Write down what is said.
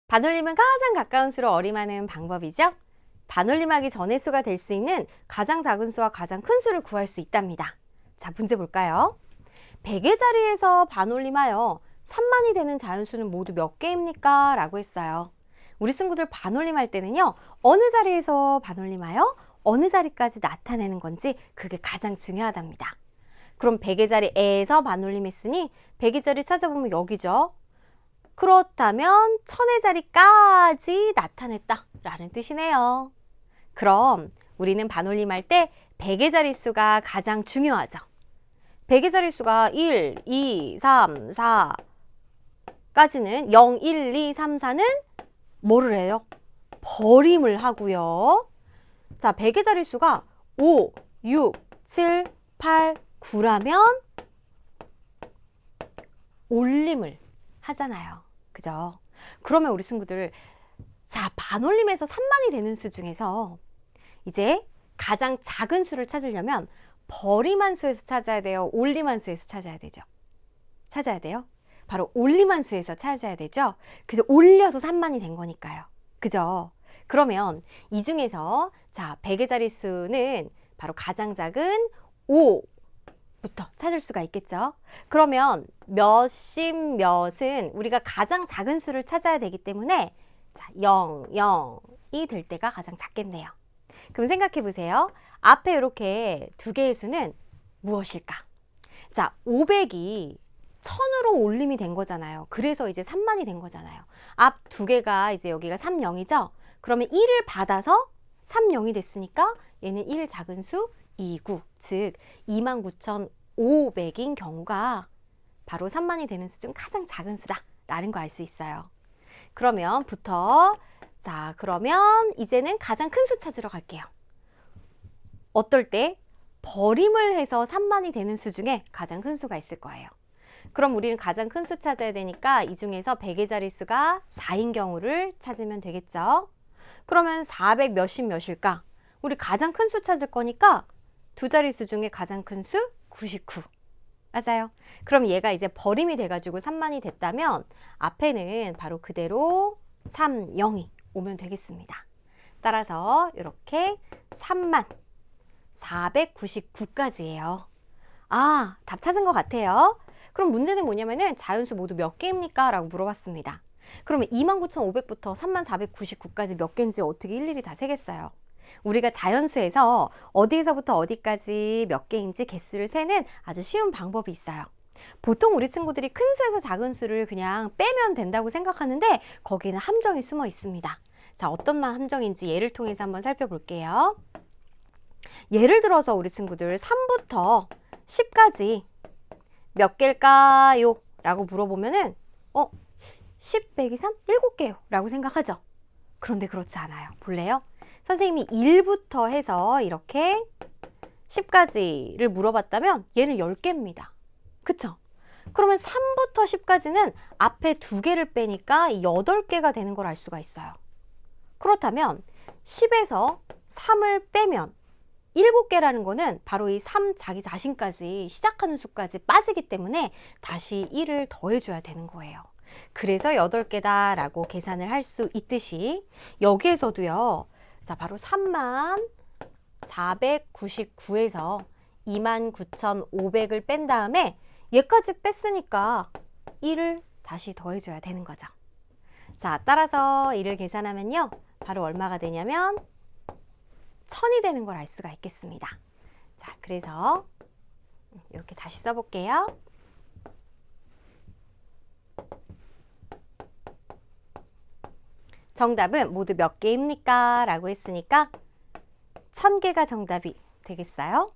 반올림은 가장 가까운 수로 어림하는 방법이죠. 반올림하기 전의 수가 될 수 있는 가장 작은 수와 가장 큰 수를 구할 수 있답니다. 자, 문제 볼까요? 100의 자리에서 반올림하여 3만이 되는 자연수는 모두 몇 개입니까? 라고 했어요. 우리 친구들 반올림할 때는요, 어느 자리에서 반올림하여 어느 자리까지 나타내는 건지 그게 가장 중요하답니다. 그럼 100의 자리에서 반올림했으니 100의 자리 찾아보면 여기죠. 그렇다면 1000의 자리까지 나타냈다 라는 뜻이네요. 그럼 우리는 반올림할 때 100의 자릿수가 가장 중요하죠. 100의 자릿수가 1, 2, 3, 4까지는 0, 1, 2, 3, 4는 뭐를 해요? 버림을 하고요. 자, 100의 자릿수가 5, 6, 7, 8, 9라면 올림을 하잖아요. 그죠? 그러면 우리 친구들, 자, 반올림에서 3만이 되는 수 중에서 이제 가장 작은 수를 찾으려면 버림한 수에서 찾아야 돼요? 올림한 수에서 찾아야 되죠? 찾아야 돼요? 바로 올림한 수에서 찾아야 되죠? 그래서 올려서 3만이 된 거니까요. 그죠? 그러면 이 중에서 자, 100의 자릿수는 바로 가장 작은 5부터 찾을 수가 있겠죠? 그러면 몇십 몇은 우리가 가장 작은 수를 찾아야 되기 때문에 자, 0, 0이 될 때가 가장 작겠네요. 그럼 생각해 보세요. 앞에 이렇게 두 개의 수는 무엇일까? 자, 500이 1000으로 올림이 된 거잖아요. 그래서 이제 3만이 된 거잖아요. 앞 두 개가 이제 여기가 3, 0이죠? 그러면 1을 받아서 3, 0이 됐으니까 얘는 1 작은 수 2, 9, 즉 29,500인 경우가 바로 3만이 되는 수 중 가장 작은 수다 라는 거 알 수 있어요. 그러면 이제는 가장 큰 수 찾으러 갈게요. 어떨 때? 버림을 해서 3만이 되는 수 중에 가장 큰 수가 있을 거예요. 그럼 우리는 가장 큰 수 찾아야 되니까 이 중에서 100의 자릿수가 4인 경우를 찾으면 되겠죠. 그러면 400 몇십 몇일까? 우리 가장 큰 수 찾을 거니까 두 자릿수 중에 가장 큰 수 99. 맞아요. 그럼 얘가 이제 버림이 돼가지고 3만이 됐다면 앞에는 바로 그대로 3, 0이 오면 되겠습니다. 따라서 이렇게 3만 499까지예요. 아, 답 찾은 것 같아요. 그럼 문제는 뭐냐면은 자연수 모두 몇 개입니까? 라고 물어봤습니다. 그러면 29,500부터 3499까지 몇 개인지 어떻게 일일이 다 세겠어요? 우리가 자연수에서 어디에서부터 어디까지 몇 개인지 개수를 세는 아주 쉬운 방법이 있어요. 보통 우리 친구들이 큰 수에서 작은 수를 그냥 빼면 된다고 생각하는데 거기에는 함정이 숨어 있습니다. 자, 어떤 함정인지 예를 통해서 한번 살펴볼게요. 예를 들어서 우리 친구들 3부터 10까지 몇 개일까요? 라고 물어보면은 10 빼기 3? 7개요 라고 생각하죠. 그런데 그렇지 않아요. 볼래요? 선생님이 1부터 해서 이렇게 10까지를 물어봤다면 얘는 10개입니다. 그쵸? 그러면 3부터 10까지는 앞에 2개를 빼니까 8개가 되는 걸 알 수가 있어요. 그렇다면 10에서 3을 빼면 7개라는 거는 바로 이 3 자기 자신까지 시작하는 수까지 빠지기 때문에 다시 1을 더해줘야 되는 거예요. 그래서 8개다 라고 계산을 할 수 있듯이 여기에서도요. 자, 바로 3만 499에서 29,500을 뺀 다음에 얘까지 뺐으니까 1을 다시 더해줘야 되는 거죠. 자, 따라서 이를 계산하면요. 바로 얼마가 되냐면 1000이 되는 걸 알 수가 있겠습니다. 자, 그래서 이렇게 다시 써볼게요. 정답은 모두 몇 개입니까? 라고 했으니까 1000개가 정답이 되겠어요?